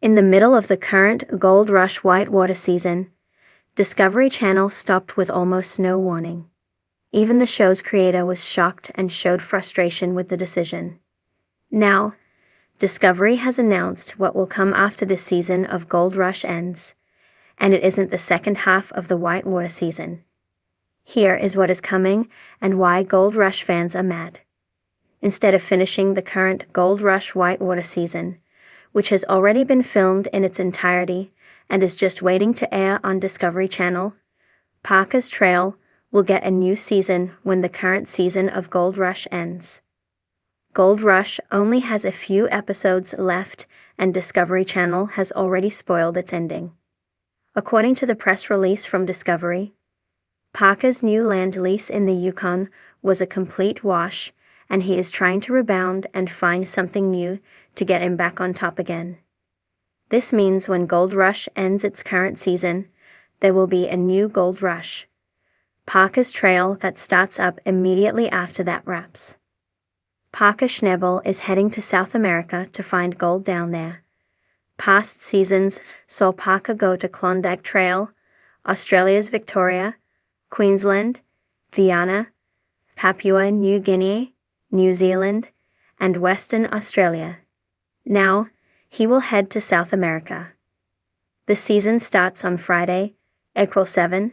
In the middle of the current Gold Rush whitewater season, Discovery Channel stopped with almost no warning. Even the show's creator was shocked and showed frustration with the decision. Now, Discovery has announced what will come after this season of Gold Rush ends, and it isn't the second half of the whitewater season. Here is what is coming and why Gold Rush fans are mad. Instead of finishing the current Gold Rush whitewater season, which has already been filmed in its entirety and is just waiting to air on Discovery Channel, Parker's Trail will get a new season when the current season of Gold Rush ends. Gold Rush only has a few episodes left, and Discovery Channel has already spoiled its ending. According to the press release from Discovery, Parker's new land lease in the Yukon was a complete wash, and he is trying to rebound and find something new to get him back on top again. This means when Gold Rush ends its current season, there will be a new Gold Rush, Parker's Trail, that starts up immediately after that wraps. Parker Schnabel is heading to South America to find gold down there. Past seasons saw Parker go to Klondike Trail, Australia's Victoria, Queensland, Guyana, Papua New Guinea, New Zealand, and Western Australia. Now, he will head to South America. The season starts on Friday, April 7,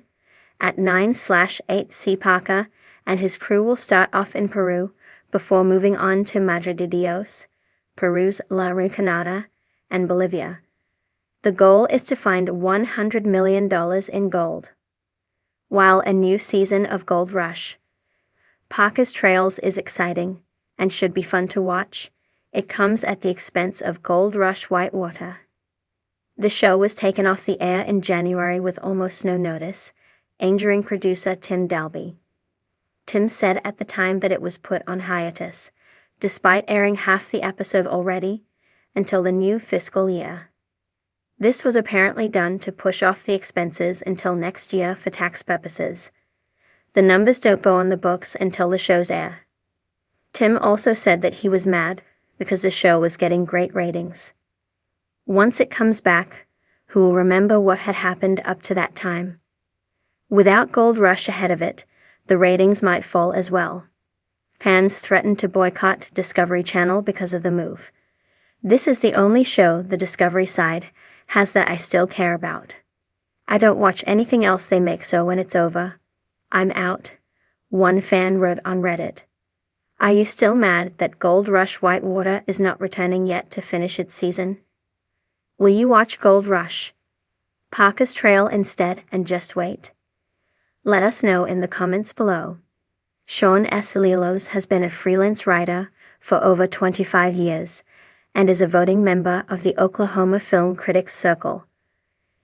at 9/8 C. Parker and his crew will start off in Peru before moving on to Madre de Dios, Peru's La Rinconada, and Bolivia. The goal is to find $100 million in gold. While a new season of Gold Rush, Parker's Trails is exciting and should be fun to watch, it comes at the expense of Gold Rush whitewater. The show was taken off the air in January with almost no notice, angering producer Tim Dalby. Tim said at the time that it was put on hiatus, despite airing half the episode already, until the new fiscal year. This was apparently done to push off the expenses until next year for tax purposes. The numbers don't go on the books until the shows air. Tim also said that he was mad because the show was getting great ratings. Once it comes back, who will remember what had happened up to that time? Without Gold Rush ahead of it, the ratings might fall as well. Fans threatened to boycott Discovery Channel because of the move. This is the only show the Discovery side has that I still care about. I don't watch anything else they make, so when it's over, I'm out, one fan wrote on Reddit. Are you still mad that Gold Rush Whitewater is not returning yet to finish its season? Will you watch Gold Rush, Parker's Trail instead and just wait? Let us know in the comments below. Sean Eslilos has been a freelance writer for over 25 years and is a voting member of the Oklahoma Film Critics Circle.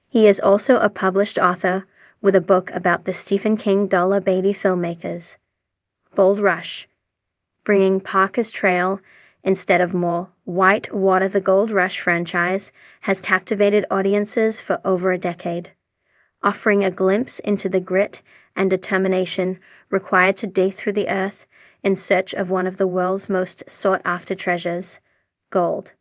He is also a published author with a book about the Stephen King dollar baby filmmakers. Gold Rush, bringing Parker's Trail instead of more Whitewater. The Gold Rush franchise has captivated audiences for over a decade, offering a glimpse into the grit and determination required to dig through the earth in search of one of the world's most sought-after treasures, gold.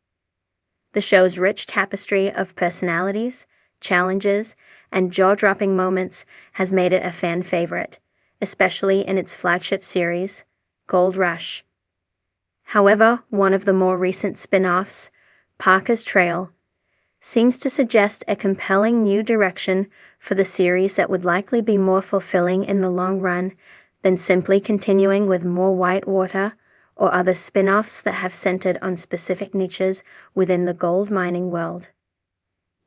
The show's rich tapestry of personalities, challenges, and jaw-dropping moments has made it a fan favorite, especially in its flagship series, Gold Rush. However, one of the more recent spin-offs, Parker's Trail, seems to suggest a compelling new direction for the series that would likely be more fulfilling in the long run than simply continuing with more Whitewater or other spin-offs that have centered on specific niches within the gold mining world.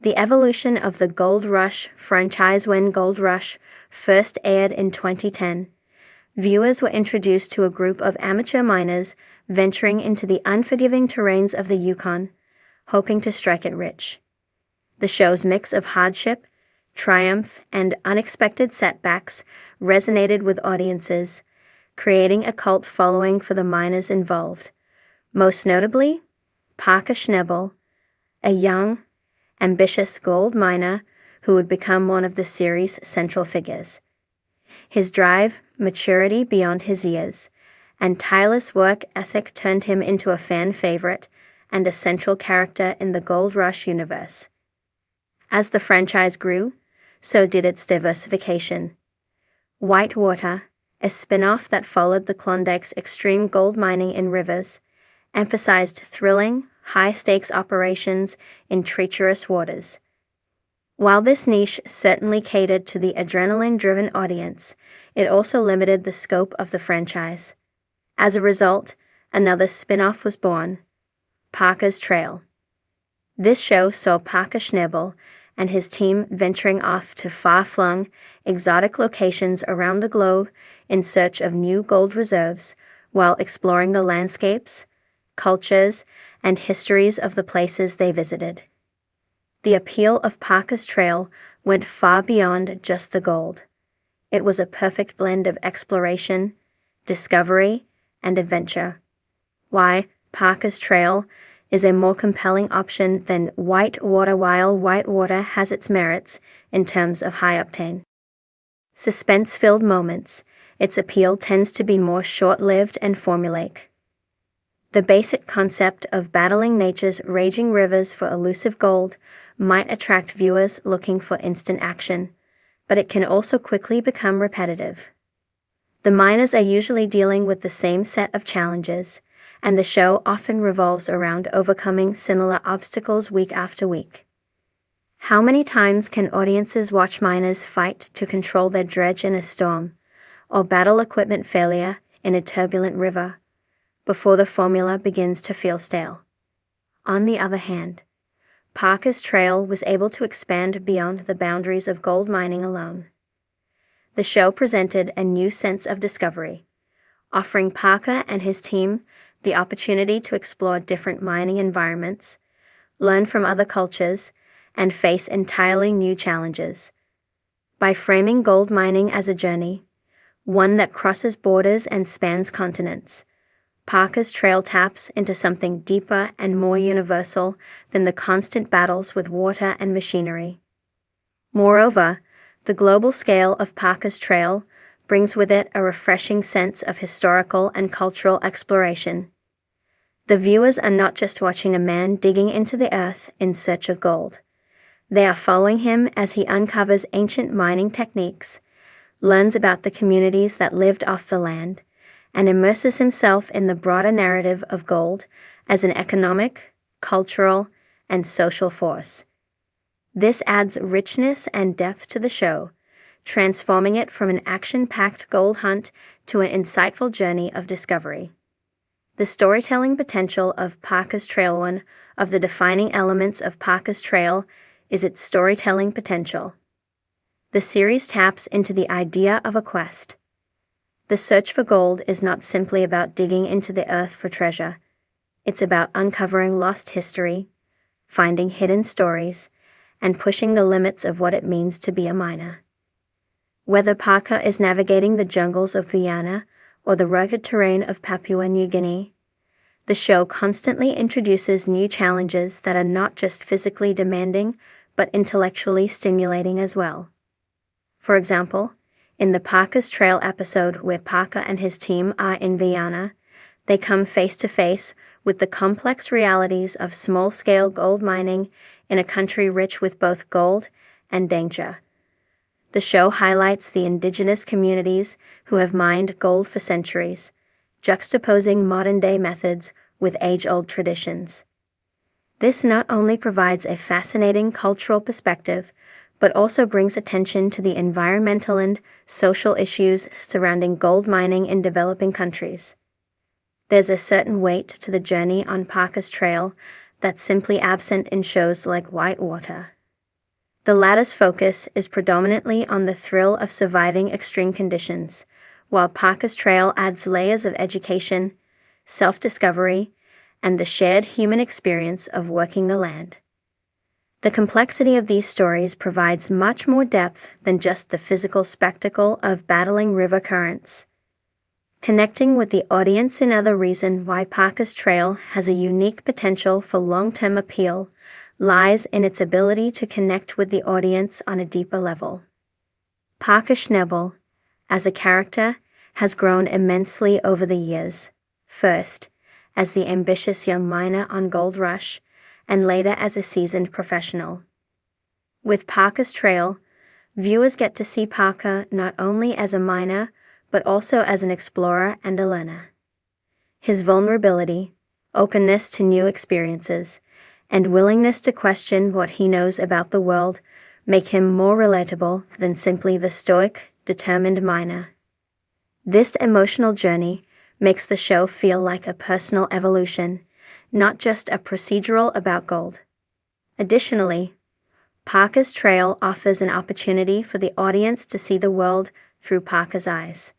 The evolution of the Gold Rush franchise. When Gold Rush first aired in 2010, viewers were introduced to a group of amateur miners venturing into the unforgiving terrains of the Yukon, hoping to strike it rich. The show's mix of hardship, triumph, and unexpected setbacks resonated with audiences, creating a cult following for the miners involved, most notably Parker Schnabel, a young, ambitious gold miner who would become one of the series' central figures. His drive, maturity beyond his years, and tireless work ethic turned him into a fan favorite and a central character in the Gold Rush universe. As the franchise grew, so did its diversification. Whitewater, a spin-off that followed the Klondike's extreme gold mining in rivers, emphasized thrilling, high-stakes operations in treacherous waters. While this niche certainly catered to the adrenaline-driven audience, it also limited the scope of the franchise. As a result, another spin-off was born, Parker's Trail. This show saw Parker Schnabel and his team venturing off to far-flung, exotic locations around the globe in search of new gold reserves, while exploring the landscapes, cultures, and histories of the places they visited. The appeal of Parker's Trail went far beyond just the gold. It was a perfect blend of exploration, discovery, and adventure. Why Parker's Trail is a more compelling option than Whitewater. While Whitewater has its merits in terms of high octane, suspense-filled moments, its appeal tends to be more short-lived and formulaic. The basic concept of battling nature's raging rivers for elusive gold might attract viewers looking for instant action, but it can also quickly become repetitive. The miners are usually dealing with the same set of challenges, and the show often revolves around overcoming similar obstacles week after week. How many times can audiences watch miners fight to control their dredge in a storm, or battle equipment failure in a turbulent river, before the formula begins to feel stale? On the other hand, Parker's Trail was able to expand beyond the boundaries of gold mining alone. The show presented a new sense of discovery, offering Parker and his team the opportunity to explore different mining environments, learn from other cultures, and face entirely new challenges. By framing gold mining as a journey, one that crosses borders and spans continents, Parker's Trail taps into something deeper and more universal than the constant battles with water and machinery. Moreover, the global scale of Parker's Trail brings with it a refreshing sense of historical and cultural exploration. The viewers are not just watching a man digging into the earth in search of gold. They are following him as he uncovers ancient mining techniques, learns about the communities that lived off the land, and immerses himself in the broader narrative of gold as an economic, cultural, and social force. This adds richness and depth to the show, transforming it from an action-packed gold hunt to an insightful journey of discovery. The storytelling potential of Parker's Trail. One of the defining elements of Parker's Trail is its storytelling potential. The series taps into the idea of a quest. The search for gold is not simply about digging into the earth for treasure. It's about uncovering lost history, finding hidden stories, and pushing the limits of what it means to be a miner. Whether Parker is navigating the jungles of Guyana or the rugged terrain of Papua New Guinea, the show constantly introduces new challenges that are not just physically demanding, but intellectually stimulating as well. For example, in the Parker's Trail episode where Parker and his team are in Guyana, they come face to face with the complex realities of small-scale gold mining in a country rich with both gold and danger. The show highlights the indigenous communities who have mined gold for centuries, juxtaposing modern-day methods with age-old traditions. This not only provides a fascinating cultural perspective, but also brings attention to the environmental and social issues surrounding gold mining in developing countries. There's a certain weight to the journey on Parker's Trail that's simply absent in shows like Whitewater. The latter's focus is predominantly on the thrill of surviving extreme conditions, while Parker's Trail adds layers of education, self-discovery, and the shared human experience of working the land. The complexity of these stories provides much more depth than just the physical spectacle of battling river currents. Connecting with the audience. Another reason why Parker's Trail has a unique potential for long-term appeal lies in its ability to connect with the audience on a deeper level. Parker Schnabel, as a character, has grown immensely over the years. First, as the ambitious young miner on Gold Rush, and later as a seasoned professional. With Parker's Trail, viewers get to see Parker not only as a miner, but also as an explorer and a learner. His vulnerability, openness to new experiences, and willingness to question what he knows about the world make him more relatable than simply the stoic, determined miner. This emotional journey makes the show feel like a personal evolution, not just a procedural about gold. Additionally, Parker's Trail offers an opportunity for the audience to see the world through Parker's eyes.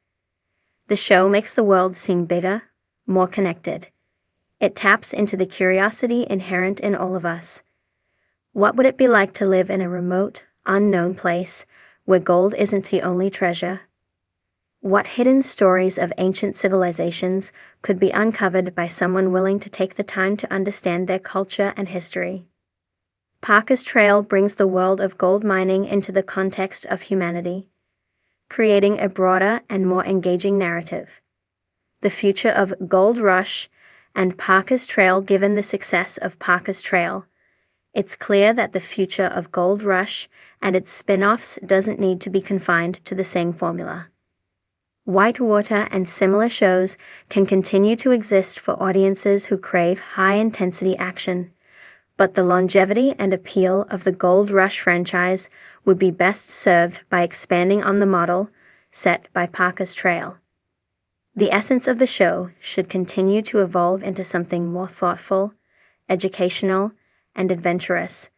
The show makes the world seem bigger, more connected. It taps into the curiosity inherent in all of us. What would it be like to live in a remote, unknown place where gold isn't the only treasure? What hidden stories of ancient civilizations could be uncovered by someone willing to take the time to understand their culture and history? Parker's Trail brings the world of gold mining into the context of humanity, creating a broader and more engaging narrative. The future of Gold Rush and Parker's Trail. Given the success of Parker's Trail, it's clear that the future of Gold Rush and its spin-offs doesn't need to be confined to the same formula. Whitewater and similar shows can continue to exist for audiences who crave high-intensity action, but the longevity and appeal of the Gold Rush franchise would be best served by expanding on the model set by Parker's Trail. The essence of the show should continue to evolve into something more thoughtful, educational, and adventurous,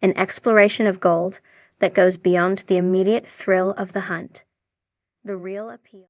an exploration of gold that goes beyond the immediate thrill of the hunt. The real appeal